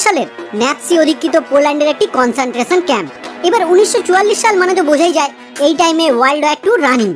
সালের ন্যাৎসি অধিকৃত পোল্যান্ডের একটি কনসেন্ট্রেশন ক্যাম্প। এবার 1944 সাল মানে তো বোঝাই যায় এই টাইমে ওয়ার্ল্ড ওয়ার II রানিং।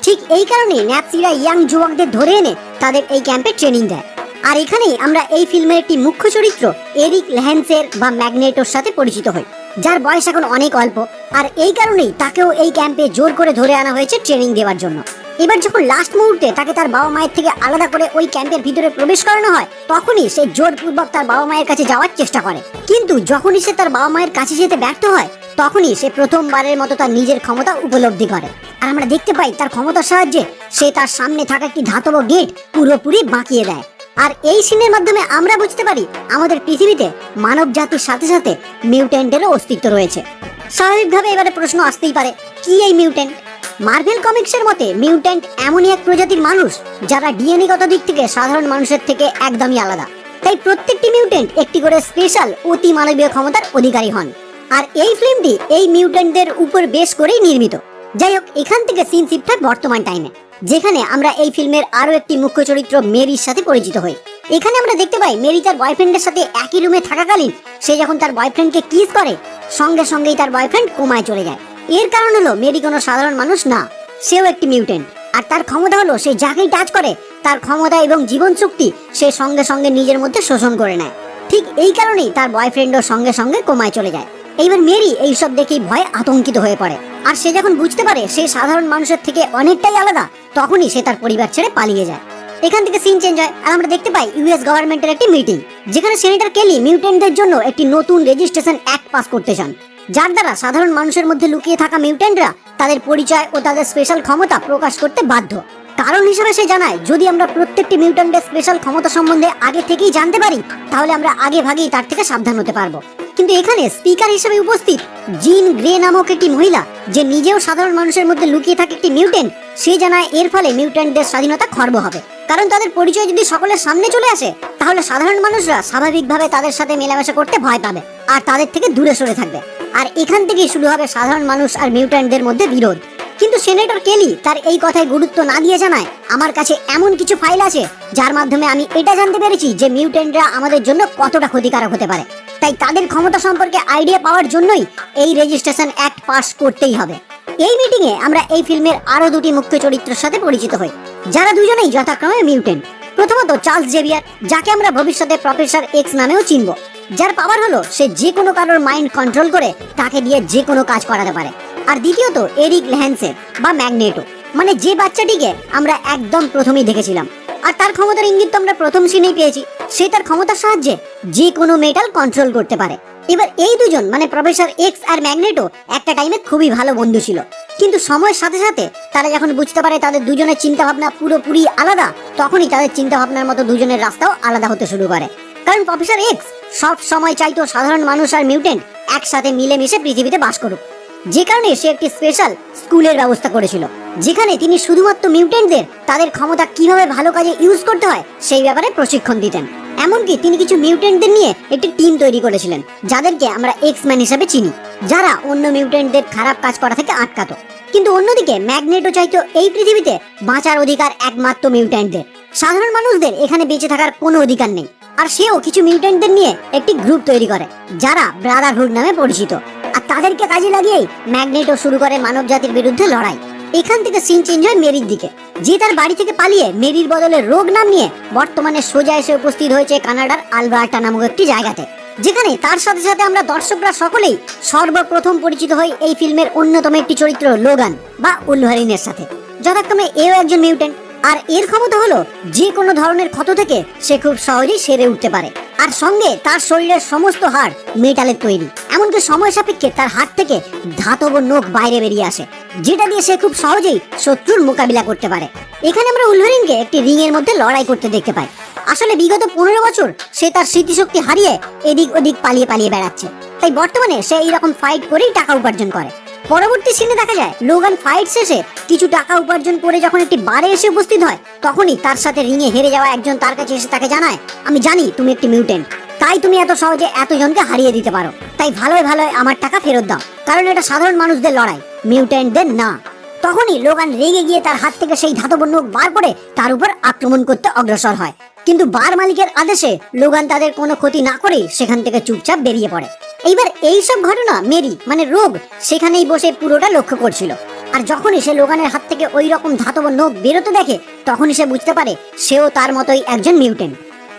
ঠিক এই কারণে ন্যাৎসিরা ইয়াং যুবকদের ধরে এনে তাদের এই ক্যাম্পে ট্রেনিং দেয়। আর এখানেই আমরা এই ফিল্মের একটি মুখ্য চরিত্র এরিক লেহেন্সের বা ম্যাগনেটোর সাথে পরিচিত হই, যার বয়স এখন অনেক অল্প। আর এই কারণেই তাকেও এই ক্যাম্পে জোর করে ধরে আনা হয়েছে ট্রেনিং দেওয়ার জন্য। এবার যখন লাস্ট মুহূর্তে তাকে তার বাবা মায়ের থেকে আলাদা করে ওই ক্যাম্পের ভিতরে প্রবেশ করানো হয়, তখনই সে জোরপূর্বক তার বাবা মায়ের কাছে যাওয়ার চেষ্টা করে। কিন্তু যখনই সে তার বাবা মায়ের কাছে যেতে ব্যর্থ হয়, তখনই সে প্রথমবারের মতো তার নিজের ক্ষমতা উপলব্ধি করে। আর আমরা দেখতে পাই তার ক্ষমতার সাহায্যে সে তার সামনে থাকা একটি ধাতব গেট পুরোপুরি বাঁকিয়ে দেয়। আর এই সিনের মাধ্যমে আমরা বুঝতে পারি আমাদের পৃথিবীতে মানব জাতির সাথে সাথে মিউট্যান্টেরও অস্তিত্ব রয়েছে। স্বাভাবিকভাবে এবারে প্রশ্ন আসতেই পারে, কি এই মিউট্যান্ট? মার্ভেল কমিক্সের মতে মিউট্যান্ট এমনই এক প্রজাতির মানুষ যারা ডিএনএগত দিক থেকে সাধারণ মানুষের থেকে একদমই আলাদা। তাই প্রত্যেকটি মিউট্যান্ট একটি করে স্পেশাল অতি মানবীয় ক্ষমতার অধিকারী হন। আর এই ফিল্মটি এই মিউট্যান্টদের উপর বেশ করেই নির্মিত। যাই হোক, এখান থেকে সিন শিফট হয় বর্তমান টাইমে, যেখানে আমরা এই ফিল্মের আরো একটি মুখ্য চরিত্র মেরির সাথে পরিচিত হই। এখানে আমরা দেখতে পাই মেরি তার বয়ফ্রেন্ডের সাথে একই রুমে থাকাকালীন সে যখন তার বয়ফ্রেন্ডকে কিস করে, সঙ্গে সঙ্গেই তার বয়ফ্রেন্ড কোমায় চলে যায়। এর কারণ হলো মেরি কোনো সাধারণ মানুষ না, সেও একটি মিউট্যান্ট। আর তার ক্ষমতা হলো সে যাকেই টাচ করে তার ক্ষমতা এবং জীবন শক্তি সে সঙ্গে সঙ্গে নিজের মধ্যে শোষণ করে নেয়। ঠিক এই কারণেই তার বয়ফ্রেন্ডও সঙ্গে সঙ্গে কোমায় চলে যায়। এইবার মেরি এইসব দেখেই ভয়ে আতঙ্কিত হয়ে পড়ে। আর সে যখন বুঝতে পারে সে সাধারণ মানুষের থেকে অনেকটাই আলাদা, তখনই সে তার পরিবার ছেড়ে পালিয়ে যায়। এখান থেকে সিন চেঞ্জ হয় আর আমরা দেখতে পাই ইউএস গভর্নমেন্টের একটি মিটিং, যেখানে সেনেটর কেলি মিউট্যান্টদের জন্য একটি নতুন রেজিস্ট্রেশন অ্যাক্ট পাস করতে চান, যার দ্বারা সাধারণ মানুষের মধ্যে লুকিয়ে থাকা মিউট্যান্টরা তাদের পরিচয় ও তাদের স্পেশাল ক্ষমতা প্রকাশ করতে বাধ্য। কারণ হিসেবে সে জানায়, যদি আমরা প্রত্যেকটি মিউট্যান্টের স্পেশাল ক্ষমতা সম্বন্ধে আগে থেকেই জানতে পারি, তাহলে আমরা আগে ভাগেই তার থেকে সাবধান হতে পারবো। কিন্তু এখানে স্পিকার হিসেবে উপস্থিত জিন গ্রে নামক একটি মহিলা, যে নিজেও সাধারণ মানুষের মধ্যে লুকিয়ে থাকে একটি মিউট্যান্ট, সে জানায় এর ফলে মিউট্যান্টদের স্বাধীনতা খর্ব হবে। কারণ তাদের পরিচয় যদি সকলের সামনে চলে আসে, তাহলে সাধারণ মানুষরা স্বাভাবিকভাবে তাদের সাথে মেলামেশা করতে ভয় পাবে আর তাদের থেকে দূরে সরে থাকবে। আর এখান থেকেই শুরু হবে সাধারণ মানুষ আর মিউট্যান্টদের মধ্যে বিরোধ। কিন্তু সেনেটর কেলি তার এই কথায় গুরুত্ব না দিয়ে জানায়, আমার কাছে এমন কিছু ফাইল আছে যার মাধ্যমে আমি এটা জানতে পেরেছি যে মিউট্যান্টরা আমাদের জন্য কতটা ক্ষতিকারক হতে পারে। তাই তাদের ক্ষমতা সম্পর্কে আইডিয়া পাওয়ার জন্যই এই রেজিস্ট্রেশন অ্যাক্ট পাস করতেই হবে। এই মিটিং এ আমরা এই ফিল্মের আরো দুটি মুখ্য চরিত্রের সাথে পরিচিত হই, যারা দুজনেই যথাক্রমে মিউট্যান্ট। প্রথমত চার্লস জেভিয়ার, যাকে আমরা ভবিষ্যতে প্রফেসর এক্স নামেও চিনব, যার পাওয়ার হলো সে যে কোনো কারোর মাইন্ড কন্ট্রোল করে তাকে দিয়ে যে কোনো কাজ করাতে পারে। আর দ্বিতীয়ত এরিক লেহেন্সের বা ম্যাগনেটো, মানে যে বাচ্চাটিকে আমরা একদম প্রথমেই দেখেছিলাম। আর তার ক্ষমতার ইঙ্গিত তো আমরা প্রথম সিনেই পেয়েছি। সে তার ক্ষমতার সাহায্যে যে কোনো মেটাল কন্ট্রোল করতে পারে। এবার এই দুজন মানে প্রফেসর এক্স আর ম্যাগনেটো একটা টাইমে খুবই ভালো বন্ধু ছিল, কিন্তু সময়ের সাথে সাথে তারা যখন বুঝতে পারে তাদের দুজনের চিন্তা ভাবনা পুরোপুরি আলাদা, তখনই তাদের চিন্তা ভাবনার মতো দুজনের রাস্তাও আলাদা হতে শুরু করে। কারণ প্রফেসর এক্স সব সময় চাইতো সাধারণ মানুষ আর মিউট্যান্ট একসাথে মিলেমিশে পৃথিবীতে বাস করুক, যে কারণে সে একটি স্পেশাল স্কুলের ব্যবস্থা করেছিল, যেখানে তিনি শুধুমাত্র মিউট্যান্টদের তাদের ক্ষমতা কিভাবে ভালো কাজে ইউজ করতে হয় সেই ব্যাপারে প্রশিক্ষণ দিতেন। এমনকি তিনি কিছু মিউট্যান্টদের নিয়ে একটি টিম তৈরি করেছিলেন, যাদেরকে আমরা এক্স-ম্যান হিসেবে চিনি, যারা অন্য মিউট্যান্টদের খারাপ কাজ করা থেকে আটকাতো। কিন্তু অন্যদিকে ম্যাগনেটো চাইতো এই পৃথিবীতে বাঁচার অধিকার একমাত্র মিউট্যান্টদের, সাধারণ মানুষদের এখানে বেঁচে থাকার কোনো অধিকার নেই। আর সেও কিছু মিউট্যান্টদের নিয়ে একটি গ্রুপ তৈরি করে, যারা ব্রাদারহুড নামে পরিচিত। আর তাদেরকে কাজে লাগিয়েই ম্যাগনেটো শুরু করে মানব জাতির বিরুদ্ধে লড়াই। এখান থেকে সিন চেঞ্জ হয় মেরির দিকে, যে তার বাড়ি থেকে পালিয়ে মেরির বদলে রোগ নাম নিয়ে বর্তমানে সোজা এসে উপস্থিত হয়েছে কানাডার আলবার্টা নামক একটি জায়গাতে, যেখানে তার সাথে সাথে আমরা দর্শকরা সকলেই সর্বপ্রথম পরিচিত হই এই ফিল্মের অন্যতম একটি চরিত্র লোগান বা উলভারিনের সাথে। যথাক্রমে এও একজন মিউট্যান্ট, আর এর ক্ষমতা হলো যে কোনো ধরনের ক্ষত থেকে সে খুব সহজেই সেরে উঠতে পারে। আর সঙ্গে তার শরীরের সমস্ত হাড় মেটালের তৈরি, এমনকি সময় সাপেক্ষে তার হাত থেকে ধাতব নখ বাইরে বেরিয়ে আসে, যেটা দিয়ে সে খুব সহজেই শত্রুর মোকাবিলা করতে পারে। এখানে আমরা উলভারিনকে একটি রিং এর মধ্যে লড়াই করতে দেখতে পাই। আসলে বিগত 15 বছর সে তার স্মৃতিশক্তি হারিয়ে এদিক ওদিক পালিয়ে পালিয়ে বেড়াচ্ছে, তাই বর্তমানে সে এইরকম ফাইট করেই টাকা উপার্জন করে। পরবর্তী সিনে দেখা যায় লোগান ফাইট শেষে কিছু টাকা উপার্জন করে যখন একটি বারে এসে উপস্থিত হয়, তখনই তার সাথে রিঙে হেরে যাওয়া একজন তার কাছে এসে তাকে জানায়, আমি জানি তুমি একটি মিউট্যান্ট, তাই তুমি এত সহজে এতজনকে হারিয়ে দিতে পারো, তাই ভালোই ভালোই আমার টাকা ফেরত দাও, কারণ এটা সাধারণ মানুষদের লড়াই, মিউট্যান্টদের না। তখনই লোগান রেগে গিয়ে তার হাত থেকে সেই ধাতব নখ বার করে তার উপর আক্রমণ করতে অগ্রসর হয়। কিন্তু বার মালিকের আদেশে লোগান তাদের কোনো ক্ষতি না করে সেখান থেকে চুপচাপ বেরিয়ে পড়ে। এইবার এইসব ঘটনা মেরি মানে রোগ সেখানেই বসে পুরোটা লক্ষ্য করছিল। আর যখনই সে লোগানের হাত থেকে ওই রকম ধাতব নখ বেরোতে দেখে তখনই সে বুঝতে পারে সেও তার মতোই একজন মিউটেন্ট।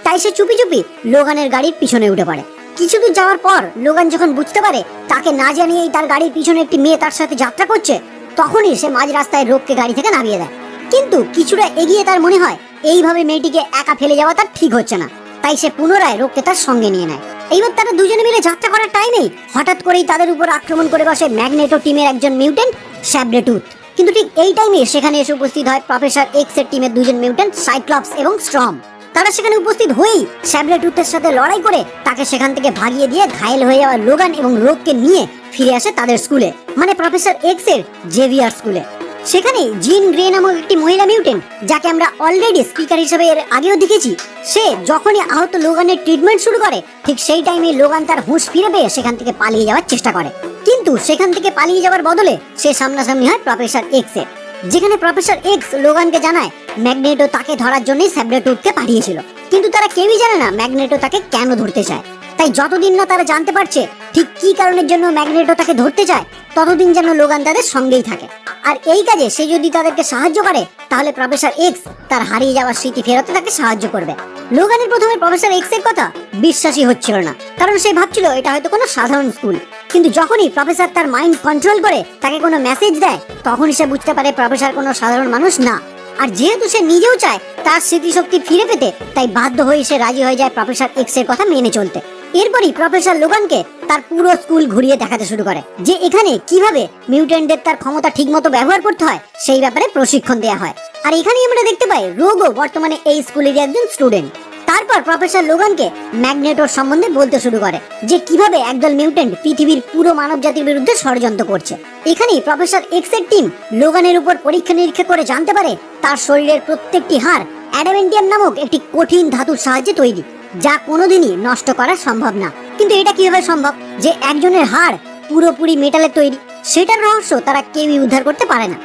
তাই সে চুপি চুপি লোগানের গাড়ির পিছনে উঠে পড়ে। কিছু দূর যাওয়ার পর লোগান যখন বুঝতে পারে তাকে না জানিয়েই তার গাড়ির পিছনে একটি মেয়ে তার সাথে যাত্রা করছে, তখনই সে মাঝ রাস্তায় রোগকে গাড়ি থেকে নামিয়ে দেয়। কিন্তু কিছুটা এগিয়ে তার মনে হয় এইভাবে মেয়েটিকে একা ফেলে যাওয়া তার ঠিক হচ্ছে না, তাই সে পুনরায় রোগকে তার সঙ্গে নিয়ে নেয়। এইবার তারা দুজনে মিলে যাত্রা করার টাইমেই হঠাৎ করেই তাদের উপর আক্রমণ করে বসে ম্যাগনেটো টিমের একজন মিউটেন্ট স্যাব্রেটুথ। কিন্তু ঠিক এই টাইমে সেখানে এসে উপস্থিত হয় প্রফেসর এক্স এর টিমের দুজন মিউটেন্ট সাইক্লপস এবং স্ট্রম। তারা সেখানে উপস্থিত হয়েই স্যাব্রেটুথের সাথে লড়াই করে তাকে সেখান থেকে ভাগিয়ে দিয়ে ঘায়েল হয়ে যাওয়া লোগান এবং রোগকে নিয়ে ফিরে আসে তাদের স্কুলে, মানে প্রফেসর এক্স এর জেভিয়ার স্কুলে। সেখানে জিন গ্রে নামক একটি মহিলা মিউটেন্ট, যাকে আমরা অলরেডি স্পিকার হিসেবে এর আগেও দেখেছি, সে যখনই আহত লোগানের ট্রিটমেন্ট শুরু করে ঠিক সেই টাইমে লোগান তার হুঁশ ফিরে পেয়ে সেখান থেকে পালিয়ে যাওয়ার চেষ্টা করে। কিন্তু সেখান থেকে পালিয়ে যাওয়ার বদলে সে সামনাসামনি হয় প্রফেসর এক্স এর, যেখানে প্রফেসর এক্স লোগানকে জানায় ম্যাগনেটো তাকে ধরার জন্যই স্যাব্রেটুথকে পাঠিয়েছিল। কিন্তু তারা কেউই জানে না ম্যাগনেটো তাকে কেন ধরতে চায়। তাই যতদিন না তারা জানতে পারছে ঠিক কি কারণের জন্য ম্যাগনেটো তাকে ধরতে চায়, ততদিন যেন লোগান তাদের সঙ্গেই থাকে। আর এই কাজে সে যদি তাদেরকে সাহায্য করে তাহলে প্রফেসর এক্স তার হারিয়ে যাওয়ার স্মৃতি ফেরাতে তাকে সাহায্য করবে। লোগানের প্রথমে প্রফেসর এক্স এর কথা বিশ্বাসই হচ্ছিল না, কারণ সে ভাবছিল এটা হয়তো কোনো সাধারণ স্কুল। কিন্তু যখনই প্রফেসর তার মাইন্ড কন্ট্রোল করে তাকে কোনো মেসেজ দেয়, তখনই সে বুঝতে পারে প্রফেসর কোনো সাধারণ মানুষ না। আর যেহেতু সে নিজেও চায় তার স্মৃতিশক্তি ফিরে পেতে, তাই বাধ্য হয়ে সে রাজি হয়ে যায় প্রফেসর এক্স এর কথা মেনে চলতে। এরপরই প্রফেসর লোগানকে তার পুরো স্কুল ঘুরিয়ে দেখাতে শুরু করে যে এখানে কিভাবে মিউটেন্টদের তার ক্ষমতা ঠিকমতো ব্যবহার করতে হয় সেই ব্যাপারে প্রশিক্ষণ দেওয়া হয়। আর এখানেই আমরা দেখতে পাই রোগও বর্তমানে এই স্কুলেরই একজন স্টুডেন্ট। তারপর প্রফেসর লোগানকে ম্যাগনেটোর সম্বন্ধে বলতে শুরু করে যে কিভাবে একদল মিউটেন্ট পৃথিবীর পুরো মানব জাতির বিরুদ্ধে ষড়যন্ত্র করছে। এখানেই প্রফেসর এক্স এর টিম লোগানের উপর পরীক্ষা নিরীক্ষা করে জানতে পারে তার শরীরের প্রত্যেকটি হাড় অ্যাডামেন্টিয়াম নামক একটি কঠিন ধাতুর সাহায্যে তৈরি, যা কোনোদিনই নষ্ট করা সম্ভব না। কিন্তু এটা কিভাবে সম্ভব যে একজনের হাড় পুরোপুরি মেটালের তৈরি? সেটার রহস্য তারা কেউই উদ্ধার করতে পারে না।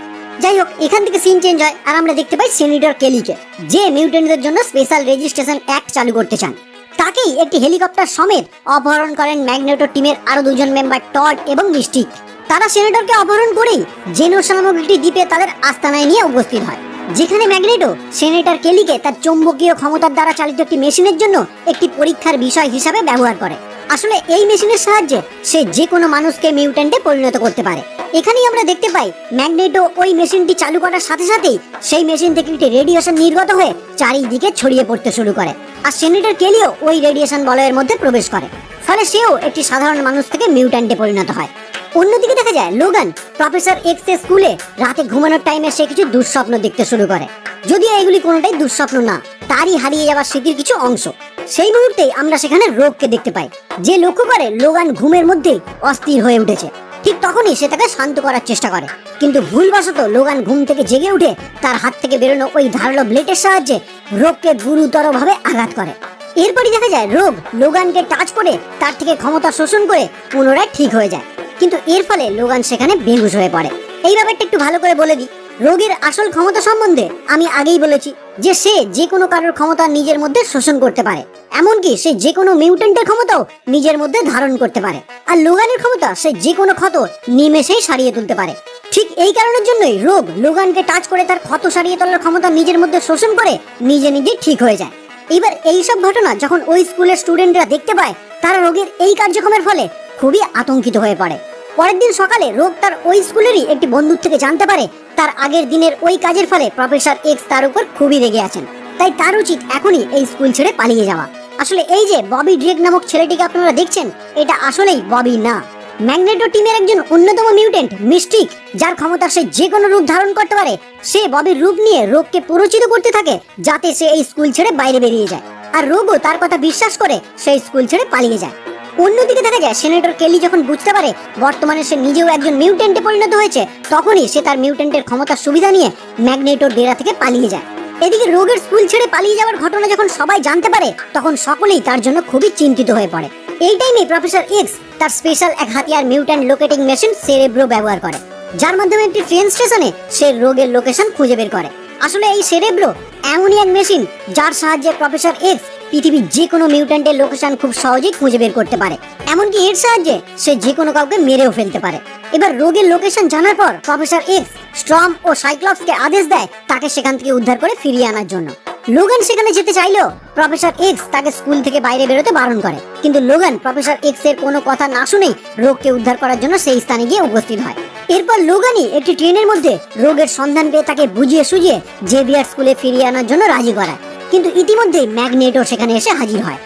যাই হোক, এখান থেকে সিন চেঞ্জ হয় আর আমরা দেখতে পাই সেনেটর কেলিকে, যে মিউটেন্টদের জন্য স্পেশাল রেজিস্ট্রেশন অ্যাক্ট চালু করতে চান। তাকেই একটি হেলিকপ্টার সমেত অপহরণ করেন ম্যাগনেটো টিমের আরো দুজন মেম্বার টড এবং মিস্টিক। তারা সেনেটরকে অপহরণ করেই জেনোস নামক একটি দ্বীপে তাদের আস্তানায় নিয়ে উপস্থিত হয়, যেখানে ম্যাগনেটো সেনেটর কেলিকে তার চৌম্বকীয় ক্ষমতার দ্বারা চালিত একটি মেশিনের জন্য একটি পরীক্ষার বিষয় হিসাবে ব্যবহার করে। আসলে এই মেশিনের সাহায্যে সে যে কোনো মানুষকে মিউট্যান্টে পরিণত করতে পারে। এখানেই আমরা দেখতে পাই ম্যাগনেটো ওই মেশিনটি চালু করার সাথে সাথেই সেই মেশিন থেকে একটি রেডিয়েশন নির্গত হয়ে চারিদিকে ছড়িয়ে পড়তে শুরু করে, আর সেনেটর কেলিও ওই রেডিয়েশন বলয়ের মধ্যে প্রবেশ করে, ফলে সেও একটি সাধারণ মানুষ থেকে মিউট্যান্টে পরিণত হয়। অন্যদিকে দেখা যায় লোগান প্রফেসর এক্স এর স্কুলে রাতে ঘুমানোর টাইমে সে কিছু দুঃস্বপ্ন দেখতে শুরু করে, যদিও এগুলি কোনোটাই দুঃস্বপ্ন না, তারই হারিয়ে যাওয়া স্মৃতির কিছু অংশ। সেই মুহূর্তেই আমরা সেখানে রোগকে দেখতে পাই, যে লক্ষ্য করে লোগান ঘুমের মধ্যেই অস্থির হয়ে উঠেছে। ঠিক তখনই সে তাকে শান্ত করার চেষ্টা করে, কিন্তু ভুলবশত লোগান ঘুম থেকে জেগে উঠে তার হাত থেকে বেরোনো ওই ধারালো ব্লেডের সাহায্যে রোগকে গুরুতরভাবে আঘাত করে। এরপরই দেখা যায় রোগ লোগানকে টাচ করে তার থেকে ক্ষমতা শোষণ করে পুনরায় ঠিক হয়ে যায়, কিন্তু এর ফলে লোগান সেখানে বেহুশ হয়ে পড়ে। এই ব্যাপারটা একটু ভালো করে বলে দিই, রোগের আসল ক্ষমতা সম্বন্ধে আমি আগেই বলেছি যে সে যে কোনো কারোর ক্ষমতা নিজের মধ্যে শোষণ করতে পারে, এমনকি সে যে কোনো মিউটেন্টের ক্ষমতাও নিজের মধ্যে ধারণ করতে পারে। আর লোগানের ক্ষমতা সে যে কোনো ক্ষত নিমেষেই সারিয়ে তুলতে পারে। ঠিক এই কারণের জন্যই রোগ লোগানকে টাচ করে তার ক্ষত সারিয়ে তোলার ক্ষমতা নিজের মধ্যে শোষণ করে নিজে নিজে ঠিক হয়ে যায়। এবার এইসব ঘটনা যখন ওই স্কুলের স্টুডেন্টরা দেখতে পায়, তারা রোগের এই কার্যক্রমের ফলে খুবই আতঙ্কিত হয়ে পড়ে। পরের দিন সকালে রোগ তার ওই স্কুলেরই একটি বন্ধুর থেকে জানতে পারে তার আগের দিনের ওই কাজের ফলে প্রফেসর এক্স তার উপর খুবই রেগে আছেন, তাই তার উচিত এখনই এই স্কুল ছেড়ে পালিয়ে যাওয়া। আসলে এই যে ববি ড্রেক নামক ছেলেটিকে আপনারা দেখছেন, এটা আসলেই ববি না, ম্যাগনেটো টিমের একজন অন্যতম মিউটেন্ট মিস্টিক, যার ক্ষমতা সে যে কোনো রূপ ধারণ করতে পারে। সে ববির রূপ নিয়ে রোগকে প্ররোচিত করতে থাকে যাতে সে এই স্কুল ছেড়ে বাইরে বেরিয়ে যায়, আর রোগও তার কথা বিশ্বাস করে সেই স্কুল ছেড়ে পালিয়ে যায়। অন্যদিকে দেখা যায় সেনেটর কেলি যখন বুঝতে পারে বর্তমানে সে নিজেও একজন মিউটেন্টে পরিণত হয়েছে, তখনই সে তার মিউটেন্টের ক্ষমতার সুবিধা নিয়ে ম্যাগনেটোর ডেরা থেকে পালিয়ে যায়। এদিকে রোগের স্কুল ছেড়ে পালিয়ে যাওয়ার ঘটনা যখন সবাই জানতে পারে, তখন সকলেই তার জন্য খুবই চিন্তিত হয়ে পড়ে। এই টাইমে প্রফেসর এক্স তার স্পেশাল এক হাতিয়ার মিউট্যান্ট লোকেটিং মেশিন সেরেব্রো ব্যবহার করে, যার মাধ্যমে একটি ট্রেন স্টেশনে সে রোগের লোকেশন খুঁজে বের করে। আসলে এই সেরেব্রো এমনই এক মেশিন যার সাহায্যে প্রফেসর এক্স পৃথিবীর যে কোনো মিউট্যান্টের লোকেশন খুব সহজেই খুঁজে বের করতে পারে। এমনকি এর সাহায্যে সে যে কোনো কাউকে মেরেও ফেলতে পারে। এবার রোগের লোকেশন জানার পর প্রফেসর এক্স স্টর্ম ও সাইক্লপসকে আদেশ দেয় তাকে সেখান থেকে উদ্ধার করে ফিরিয়ে আনার জন্য। লোগান সেখানে যেতে চাইলেও প্রফেসর এক্স তাকে স্কুল থেকে বাইরে বেরোতে বারণ করে, কিন্তু লোগান প্রফেসর এক্স এর কোনো কথা না শুনেই রোগকে উদ্ধার করার জন্য সেই স্থানে গিয়ে উপস্থিত হয়। এরপর লোগানই একটি ট্রেনের মধ্যে রোগের সন্ধান পেয়ে তাকে বুঝিয়ে সুঝিয়ে জেভিয়ার স্কুলে ফিরিয়ে আনার জন্য রাজি করায়। কিন্তু ইতিমধ্যে ম্যাগনেটো সেখানে এসে হাজির হয়।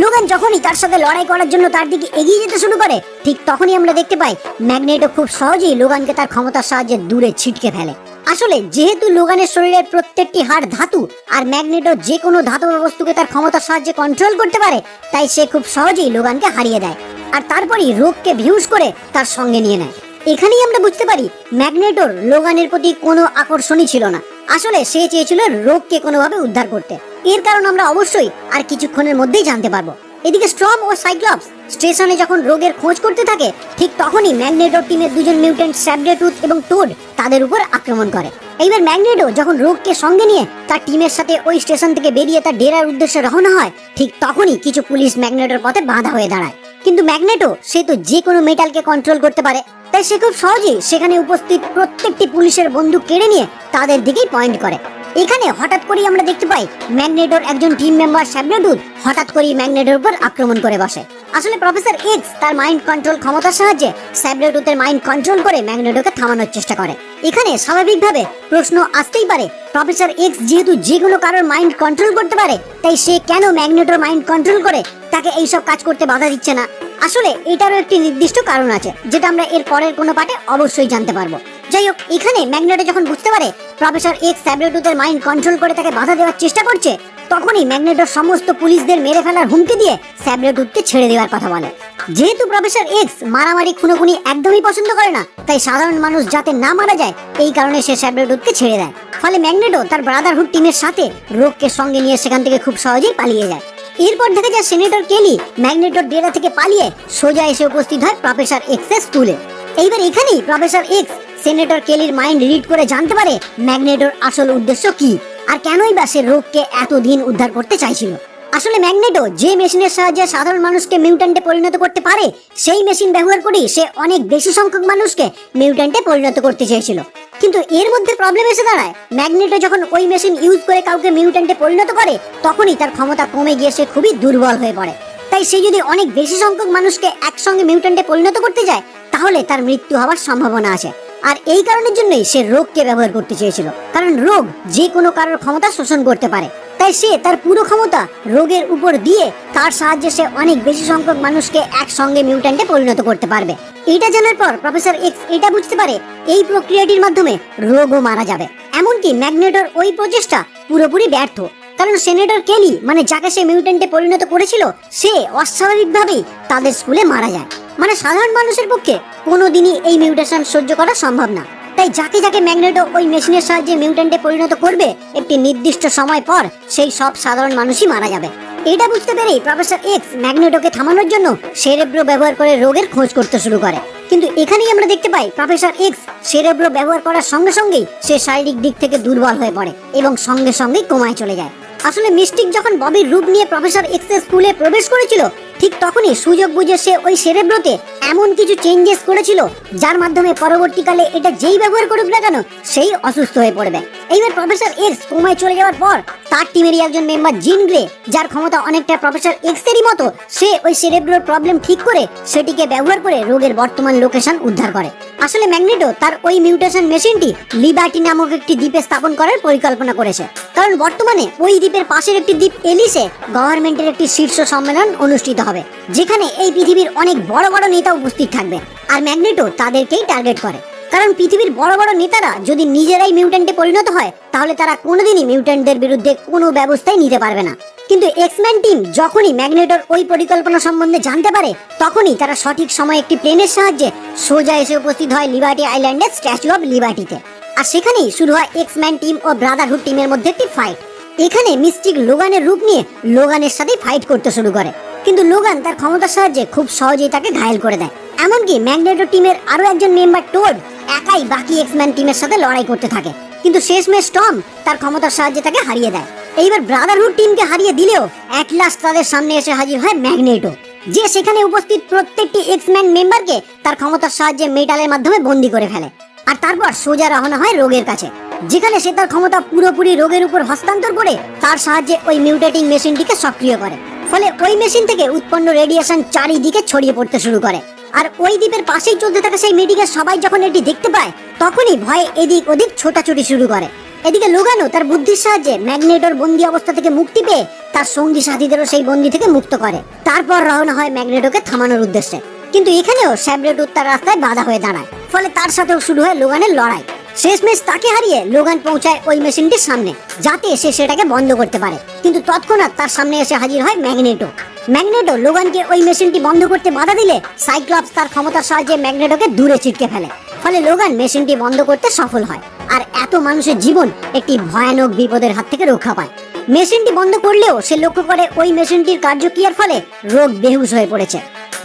লোগান যখনই তার সাথে লড়াই করার জন্য তার দিকে এগিয়ে যেতে শুরু করে, ঠিক তখনই আমরা দেখতে পাই ম্যাগনেটো খুব সহজেই লোগানকে তার ক্ষমতার সাহায্যে দূরে ছিটকে ফেলে। আসলে যেহেতু লোগানের শরীরের প্রত্যেকটি হাড় ধাতু আর ম্যাগনেটো যে কোনো ধাতব বস্তুকে তার ক্ষমতার সাহায্যে কন্ট্রোল করতে পারে, তাই সে খুব সহজেই লোগানকে হারিয়ে দেয় আর তারপরই রোগকে ভিউজ করে তার সঙ্গে নিয়ে নেয়। এখানেই আমরা বুঝতে পারি ম্যাগনেটোর লোগানের প্রতি কোনো আকর্ষণই ছিল না। আসলে সে চেয়েছিল রোগকে কোনোভাবে উদ্ধার করতে। এর কারণ আমরা অবশ্যই আর কিছুক্ষণের মধ্যেই জানতে পারবো। এদিকে স্টর্ম ও সাইক্লপস স্টেশনে যখন রোগের খোঁজ করতে থাকে, ঠিক তখনই ম্যাগনেটোর টিমের দুজন মিউট্যান্ট স্যাবরেটুথ এবং টোড তাদের উপর আক্রমণ করে। এইবার ম্যাগনেটো যখন রোগকে সঙ্গে নিয়ে তার টিমের সাথে ওই স্টেশন থেকে বেরিয়ে তার ডেরার উদ্দেশ্যে রওনা হয়, ঠিক তখনই কিছু পুলিশ ম্যাগনেটোর পথে বাধা হয়ে দাঁড়ায়। কিন্তু ম্যাগনেটো সে তো যে কোনো মেটালকে কন্ট্রোল করতে পারে, তাই সে খুব সহজেই সেখানে উপস্থিত প্রত্যেকটি পুলিশের বন্দুক কেড়ে নিয়ে তাদের দিকেই পয়েন্ট করে। এখানে হঠাৎ করেই আমরা দেখতে পাই ম্যাগনেটোর একজন টিম মেম্বার স্যাবরেটুথ হঠাৎ করেই ম্যাগনেটোর উপর আক্রমণ করে বসে। আসলে প্রফেসর এক্স তার মাইন্ড কন্ট্রোল ক্ষমতার সাহায্যে স্যাবরেটুথের মাইন্ড কন্ট্রোল করে ম্যাগনেটোকে থামানোর চেষ্টা করে। এখানে স্বাভাবিকভাবে প্রশ্ন আসতেই পারে, প্রফেসর এক্স যেহেতু যে কোনো কারোর মাইন্ড কন্ট্রোল করতে পারে, তাই সে কেন ম্যাগনেটোর মাইন্ড কন্ট্রোল করে তাকে এইসব কাজ করতে বাধা দিচ্ছে না? আসলে এটারও একটি নির্দিষ্ট কারণ আছে, যেটা আমরা এর পরের কোনো পার্টে অবশ্যই জানতে পারবো। যাই হোক, এখানে ম্যাগনেটো যখন বুঝতে পারে প্রফেসর এক্স স্যাবরেটুথের মাইন্ড কন্ট্রোল করে তাকে বাধা দেওয়ার চেষ্টা করছে, তখনই ম্যাগনেটোর সমস্ত পুলিশদের মেরে ফেলার হুমকি দিয়ে স্যাবরেটুথকে ছেড়ে দেওয়ার কথা বলে। যেহেতু প্রফেসর এক্স মারামারি খুনোখুনি একদমই পছন্দ করে না, তাই সাধারণ মানুষ যাতে না মারা যায় এই কারণে সে স্যাবরেটুথকে ছেড়ে দেয়। ফলে ম্যাগনেটো তার ব্রাদারহুড টিমের সাথে রোগকে সঙ্গে নিয়ে সেখান থেকে খুব সহজেই পালিয়ে যায়। এরপর দেখা যায় সেনেটর কেলি ম্যাগনেটোর ডেরা থেকে পালিয়ে সোজা এসে উপস্থিত হয় প্রফেসর এক্স এর স্কুলে। এইবার এখানেই প্রফেসর এক্স সেনেটর কেলির মাইন্ড রিড করে জানতে পারে ম্যাগনেটোর আসল উদ্দেশ্য কি আর কেনই বা সে রোগকে এতদিন উদ্ধার করতে চাইছিল। আসলে ম্যাগনেটো যে মেশিনের সাহায্যে সাধারণ মানুষকে মিউট্যান্টে পরিণত করতে পারে, সেই মেশিন ব্যবহার করেই সে অনেক বেশি সংখ্যক মানুষকে মিউট্যান্টে পরিণত করতে চেয়েছিল। কিন্তু এর মধ্যে প্রবলেম এসে দাঁড়ায়, ম্যাগনেটো যখন ওই মেশিন ইউজ করে কাউকে মিউট্যান্টে পরিণত করে, তখনই তার ক্ষমতা কমে গিয়ে সে খুবই দুর্বল হয়ে পড়ে। তাই সে যদি অনেক বেশি সংখ্যক মানুষকে একসঙ্গে মিউট্যান্টে পরিণত করতে যায়, তাহলে তার মৃত্যু হওয়ার সম্ভাবনা আছে। আর এই কারণের জন্যই সে রোগকে ব্যবহার করতে চেয়েছিল, কারণ রোগ যে কোনো কারোর ক্ষমতা শোষণ করতে পারে। তাই সে তার পুরো ক্ষমতা রোগের উপর দিয়ে তার সাহায্যে সে অনেক বেশি সংখ্যক মানুষকে একসঙ্গে মিউট্যান্টে পরিণত করতে পারবে। এটা জানার পর প্রফেসর এক্স এটা বুঝতে পারে এই প্রক্রিয়াটির মাধ্যমে রোগও মারা যাবে। এমনকি ম্যাগনেটোর ওই প্রচেষ্টা পুরোপুরি ব্যর্থ, কারণ সেনেটর কেলি মানে যাকে সে মিউট্যান্টে পরিণত করেছিল, সে অস্বাভাবিকভাবেই তাদের স্কুলে মারা যায়। মানে সাধারণ মানুষের পক্ষে কোনোদিনই এই মিউটেশন সহ্য করা সম্ভব না। তাই যাকে যাকে ম্যাগনেটো ওই মেশিনের সাহায্যে মিউট্যান্টে পরিণত করবে, একটি নির্দিষ্ট সময় পর সেই সব সাধারণ মানুষই মারা যাবে। এটা বুঝতে পেরেই প্রফেসর এক্স ম্যাগনেটোকে থামানোর জন্য সেরেব্রো ব্যবহার করে রোগের খোঁজ করতে শুরু করে। কিন্তু এখানেই আমরা দেখতে পাই প্রফেসর এক্স সেরেব্রো ব্যবহার করার সঙ্গে সঙ্গেই সে শারীরিক দিক থেকে দুর্বল হয়ে পড়ে এবং সঙ্গে সঙ্গেই কোমায় চলে যায়। আসলে মিস্টিক যখন ববির রূপ নিয়ে প্রফেসর এক্স এর স্কুলে প্রবেশ করেছিল, ঠিক তখনই সুযোগ বুঝে সে ওই সেরেব্রোতে এমন কিছু চেঞ্জেস করেছিল যার মাধ্যমে পরবর্তীকালে এটা যেই ব্যবহার করুক না কেন সেই অসুস্থ হয়ে পড়বে। এইবার প্রফেসর এক্স কোমায় চলে যাওয়ার পর তার টিমেরই একজন মেম্বার জিন গ্রে, যার ক্ষমতা অনেকটা প্রফেসর এক্স এরই মতো, সে ওই সেরেব্রোর প্রবলেম ঠিক করে সেটিকে ব্যবহার করে রোগের বর্তমান লোকেশন উদ্ধার করে। আসলে ম্যাগনেটো তার ওই মিউটেশন মেশিনটি লিবার্টি নামক একটি দ্বীপে স্থাপন করার পরিকল্পনা করেছে, কারণ বর্তমানে ওই দ্বীপের পাশের একটি দ্বীপ এলিসে গভর্নমেন্টের একটি শীর্ষ সম্মেলন অনুষ্ঠিত হবে, যেখানে এই পৃথিবীর অনেক বড় বড় নেতা উপস্থিত থাকবে। আর ম্যাগনেটো তাদেরকেই টার্গেট করে, কারণ পৃথিবীর বড় বড় নেতারা যদি নিজেরাই মিউট্যান্টে পরিণত হয়, তাহলে তারা কোনোদিনই মিউট্যান্টদের বিরুদ্ধে কোনো ব্যবস্থাই নিতে পারবে না। কিন্তু এক্সম্যান টিম যখনই ম্যাগনেটোর ওই পরিকল্পনা সম্বন্ধে জানতে পারে, তখনই তারা সঠিক সময়ে একটি প্লেনের সাহায্যে সোজা এসে উপস্থিত হয় লিবার্টি আইল্যান্ডের স্ট্যাচু অফ লিবার্টিতে। আর সেখানেই শুরু হয় এক্সম্যান টিম ও ব্রাদারহুড টিমের মধ্যে একটি ফাইট। এখানে মিস্টিক লোগানের রূপ নিয়ে লোগানের সাথে ফাইট করতে শুরু করে, কিন্তু লোগান তার ক্ষমতার সাহায্যে খুব সহজেই তাকে ঘায়েল করে দেয়। এমনকি ম্যাগনেটো টিমের আরো একজন মেম্বার টোড একাই বাকি এক্সম্যান টিমের সাথে লড়াই করতে থাকে, কিন্তু শেষমেশ টম তার ক্ষমতার সাহায্যে তাকে হারিয়ে দেয়। এইবার ব্রাদারহুড টিমকে হারিয়ে দিলেও অ্যাট লাস্ট তাদের সামনে এসে হাজির হয় ম্যাগনেটো, যে সেখানে উপস্থিত প্রত্যেকটি এক্সম্যান মেম্বারকে তার ক্ষমতার সাহায্যে মেটালের মাধ্যমে বন্দী করে ফেলে। আর তারপর সোজা রওনা হয় রোগের কাছে, যেখানে সে তার ক্ষমতা পুরোপুরি রোগের উপর হস্তান্তর করে তার সাহায্যে ওই মিউটেটিং মেশিনটিকে সক্রিয় করে। ফলে ওই মেশিন থেকে উৎপন্ন রেডিয়েশন চারিদিকে ছড়িয়ে পড়তে শুরু করে। আর ওই দ্বীপের পাশেই চলতে থাকা সেই মিটিংয়ে সবাই যখন এটি দেখতে পায়, তখনই ভয়ে এদিক ওদিক ছোটাছুটি শুরু করে। এদিকে লোগানও তার বুদ্ধির সাহায্যে ম্যাগনেটোর বন্দি অবস্থা থেকে মুক্তি পেয়ে তার সঙ্গী সাথীদেরও সেই বন্দি থেকে মুক্ত করে। তারপর রওনা হয় ম্যাগনেটোকে থামানোর উদ্দেশ্যে। কিন্তু এখানেও স্যাবরেটুথ তার রাস্তায় বাধা হয়ে দাঁড়ায়, ফলে তার সাথেও শুরু হয় লোগানের লড়াই। শেষমেশ তাকে হারিয়ে লোগান পৌঁছায় ওই মেশিনটির সামনে, যাতে সে সেটাকে বন্ধ করতে পারে। কিন্তু তৎক্ষণাৎ তার সামনে এসে হাজির হয় ম্যাগনেটো। ম্যাগনেটো লোগানকে ওই মেশিনটি বন্ধ করতে বাধা দিলে সাইক্লপস তার ক্ষমতার সাহায্যে ম্যাগনেটোকে দূরে ছিটকে ফেলে। ফলে লোগান মেশিনটি বন্ধ করতে সফল হয়, আর এত মানুষের জীবন একটি ভয়ানক বিপদের হাত থেকে রক্ষা পায়। মেশিনটি বন্ধ করলেও সে লক্ষ্য করে ওই মেশিনটির কার্যক্রিয়ার ফলে রোগ বেহুশ হয়ে পড়েছে,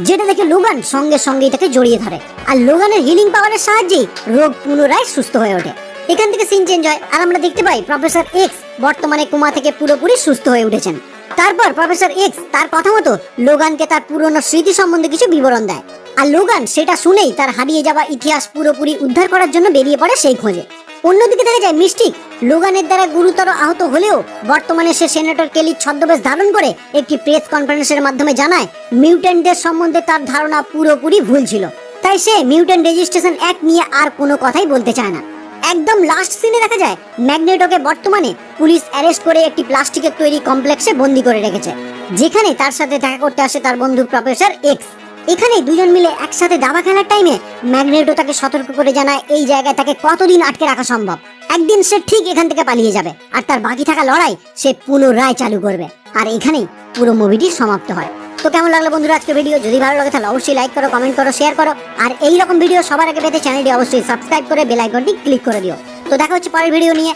যেটা দেখে লোগান সঙ্গে সঙ্গেই তাকে জড়িয়ে ধরে। আর লোগানের হিলিং পাওয়ারের সাহায্যেই রোগ পুনরায় সুস্থ হয়ে ওঠে। এখান থেকে সিন চেঞ্জ হয়, আর আমরা দেখতে পাই প্রফেসর এক্স বর্তমানে কোমা থেকে পুরোপুরি সুস্থ হয়ে উঠেছেন। তারপর প্রফেসর এক্স তার কথা মতো লোগানকে তার পুরনো স্মৃতি সম্বন্ধে কিছু বিবরণ দেয়, আর লোগান সেটা শুনেই তার হারিয়ে যাওয়া ইতিহাস পুরোপুরি উদ্ধার করার জন্য বেরিয়ে পড়ে সেই খোঁজে। অন্যদিকে দেখা যায় মিস্টিক লোগানের দ্বারা গুরুতর আহত হলেও বর্তমানে সে সেনেটর কেলির ছদ্মবেশ ধারণ করে একটি প্রেস কনফারেন্সের মাধ্যমে জানায় মিউট্যান্টদের সম্বন্ধে তার ধারণা পুরোপুরি ভুল ছিল, তাই সে মিউট্যান্ট রেজিস্ট্রেশন অ্যাক্ট নিয়ে আর কোনো কথাই বলতে চায় না। একদম লাস্ট সিনে দেখা যায় ম্যাগনেটোকে বর্তমানে পুলিশ অ্যারেস্ট করে একটি প্লাস্টিকের তৈরি কমপ্লেক্সে বন্দী করে রেখেছে, যেখানে তার সাথে দেখা করতে আসে তার বন্ধু প্রফেসর এক্স। এখানে দুজন মিলে একসাথে দাবা খেলার টাইমে ম্যাগনেটো তাকে সতর্ক করে জানায় এই জায়গায় তাকে কতদিন আটকে রাখা সম্ভব। একদিন সে ঠিক এখান থেকে পালিয়ে যাবে, আর তার বাকি থাকা লড়াই সে পুনরায় চালু করবে। আর এখানেই পুরো মুভিটি সমাপ্ত হয়। তো কেমন লাগলো বন্ধুরা আজকে ভিডিও? যদি ভালো লাগে তাহলে অবশ্যই লাইক করো, কমেন্ট করো, শেয়ার করো। আর এই রকম ভিডিও সবার আগে পেতে চ্যানেলটি অবশ্যই সাবস্ক্রাইব করে বেল আইকনটি ক্লিক করে দিও। তো দেখা হচ্ছে পরের ভিডিও নিয়ে।